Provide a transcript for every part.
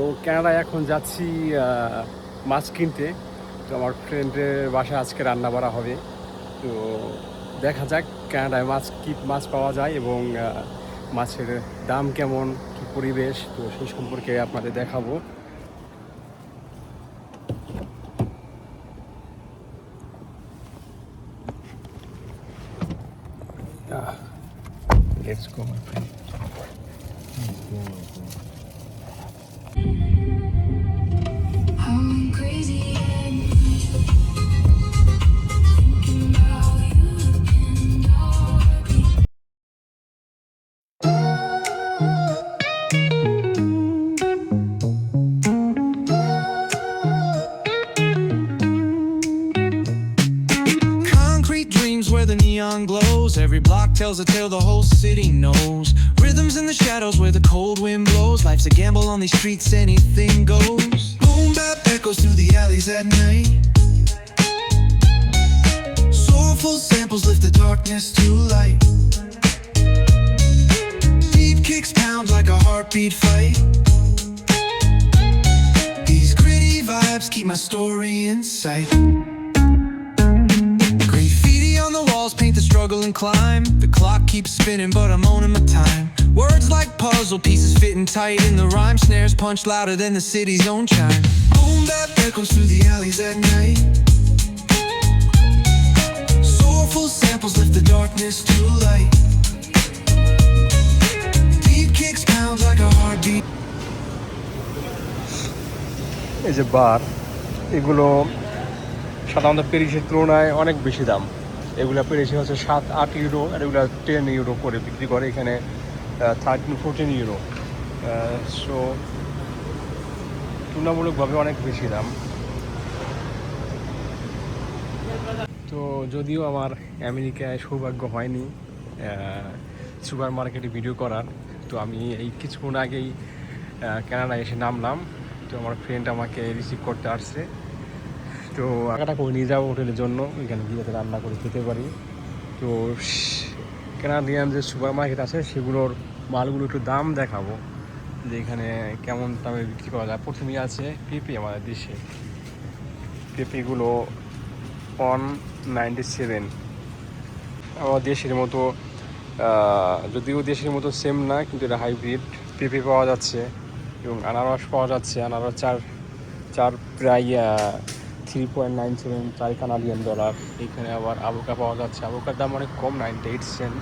তো কানাডায় এখন যাচ্ছি মাছ কিনতে। তো আমার ফ্রেন্ডের বাসায় আজকে রান্না বাড়া হবে। তো দেখা যাক কানাডায় কী মাছ পাওয়া যায় এবং মাছের দাম কেমন, কী পরিবেশ, তো সেই সম্পর্কে আপনাদের দেখাবো। Let's go, my friend. I'm crazy and thinking about you and all. Concrete dreams where the neon glows. Every block tells a tale the whole city knows. Rhythms in the shadows where the cold wind blows. Life's a gamble on these streets, anything goes. Boom bap echoes through the alleys at night. Soulful samples lift the darkness to light. Deep kicks pound like a heartbeat fight. These gritty vibes keep my story in sight. Graffiti on the walls paint the struggle and climb. The clock keeps spinning but I'm owning my time. Words like puzzle pieces fitting tight in the rhyme. Snares punch louder than the city's own chime. Boom bap echoes through the alleys at night. Soulful samples lift the darkness to light. Deep kicks pound like a heartbeat. এই যে বার, এগুলো সাধারণত প্যারিসের তুলনায় অনেক বেশি দাম। এগুলো প্যারিসে হচ্ছে 7-8 ইউরো, আর এগুলো 10 ইউরো করে বিক্রি করে, এখানে 13-14 ইউরো। সো তুলনামূলকভাবে অনেক বেশি দাম। তো যদিও আমার আমেরিকায় সৌভাগ্য হয়নি সুপার মার্কেটে ভিডিও করার, তো আমি এই কিছুক্ষণ আগেই কানাডায় এসে নামলাম। তো আমার ফ্রেন্ড আমাকে রিসিভ করতে আসছে। তো টাকাটা করে নিয়ে যাবো হোটেলের জন্য, এখানে গিয়ে রান্না করে খেতে পারি। তো কানাডিয়ান যে সুপার মার্কেট আছে সেগুলোর মালগুলো একটু দাম দেখাবো, যে এখানে কেমন দামে বিক্রি করা যায়। প্রথমেই আছে পেঁপে, আমাদের দেশে পেঁপেগুলো 197। আমার দেশের মতো, যদিও দেশের মতো সেম না, কিন্তু এটা হাইব্রিড পেঁপে পাওয়া যাচ্ছে এবং আনারস পাওয়া যাচ্ছে। আনারস চার প্রায় 3.97, 4 কানাডিয়ান ডলার। এখানে আবার আবোকা পাওয়া যাচ্ছে, আবোকার দাম অনেক কম, 98 সেন্ট।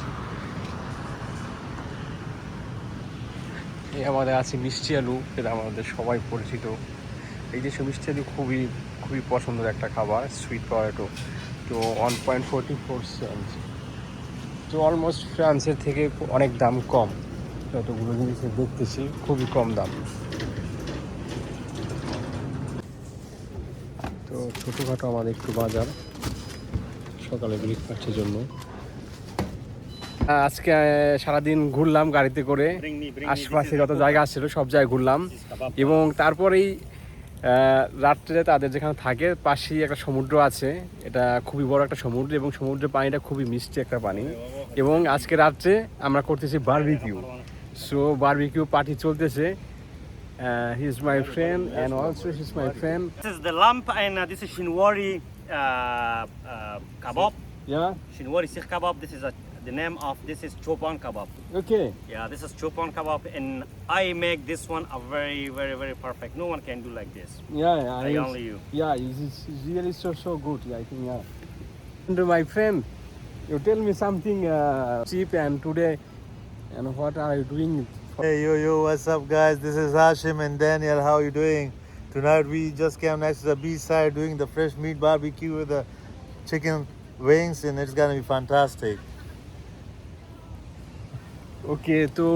এই আমাদের আছে মিষ্টি আলু, যেটা আমাদের সবাই পরিচিত। এই দেশে মিষ্টি আলু খুবই খুবই পছন্দের একটা খাবার, সুইট পটেটো। তো 1.44 সেন্ট, তো অলমোস্ট ফ্রান্সের থেকে অনেক দাম কম। যতগুলো জিনিস দেখতেছি খুবই কম দাম। তো ছোটোখাটো আমাদের একটু বাজার সকালে ব্রেকফাস্টের জন্য। আজকে সারাদিন ঘুরলাম গাড়িতে করে, আশপাশে যত জায়গা আসছিল সব জায়গায় ঘুরলাম। এবং তারপরেই রাত্রে তাদের যেখানে থাকে পাশেই একটা সমুদ্র আছে, এটা খুবই বড় একটা সমুদ্র এবং সমুদ্রের পানিটা খুবই মিষ্টি একটা পানি। এবং আজকে রাত্রে আমরা করতেছি বারবিকিউ। সো বারবিকিউ পার্টি চলতেছে। He is my friend and also he's my friend. This is the lamb and this is shinwari kebab. Yeah, Shinwari sikh kebab. This is the name of this is chopon kebab. okay. Yeah, this is chopon kebab, and I make this one a very perfect. No one can do like this. Yeah, Only you. Yeah, it's really so good. I think, yeah. And my friend, you tell me something cheap and today, and what are you doing? Hey, yo, what's up, guys? This is Hashim and Daniel. How you doing? Tonight we just came next to the beach side doing the fresh meat barbecue with the chicken wings, and it's gonna be fantastic. ওকে, তো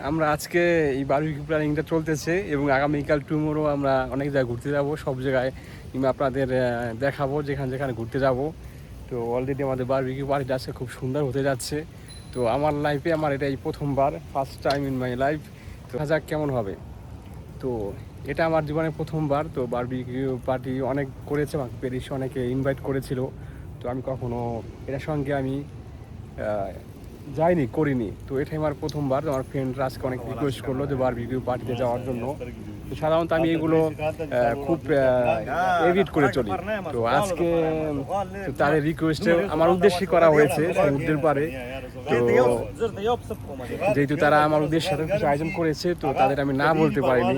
আমরা আজকে এই barbecue প্ল্যানিংটা চলতেছে এবং আগামীকাল tomorrow আমরা অনেক জায়গায় ঘুরতে যাব, সব জায়গায় কিংবা আপনাদের দেখাবো যেখানে যেখানে ঘুরতে যাব। তো অলরেডি আমাদের বারবিকিউ পার্টিটা আজকে খুব সুন্দর হতে যাচ্ছে। তো আমার লাইফে আমার এটা এই প্রথমবার, first time in my life. তো দেখা যাক কেমন হবে। তো এটা আমার জীবনে প্রথমবার। তো বারবিকিউ পার্টি অনেক করেছে, আমাকে প্যারিসে অনেকে ইনভাইট করেছিল, তো আমি কখনো এটার সঙ্গে আমি যাইনি, করিনি। তো এটাই আমার প্রথমবার। আমার ফ্রেন্ডরা আজকে অনেক রিকোয়েস্ট করলো যে বারবিকিউ পার্টিতে যাওয়ার জন্য। তো সাধারণত আমি এগুলো খুব এডিট করে চলি। তো আজকে তো তাদের রিকোয়েস্টে আমার উদ্দেশ্যে করা হয়েছে সমুদ্রের পাড়ে। তো যেহেতু তারা আমার উদ্দেশ্যে কিছু আয়োজন করেছে, তো তাদের আমি না বলতে পারিনি।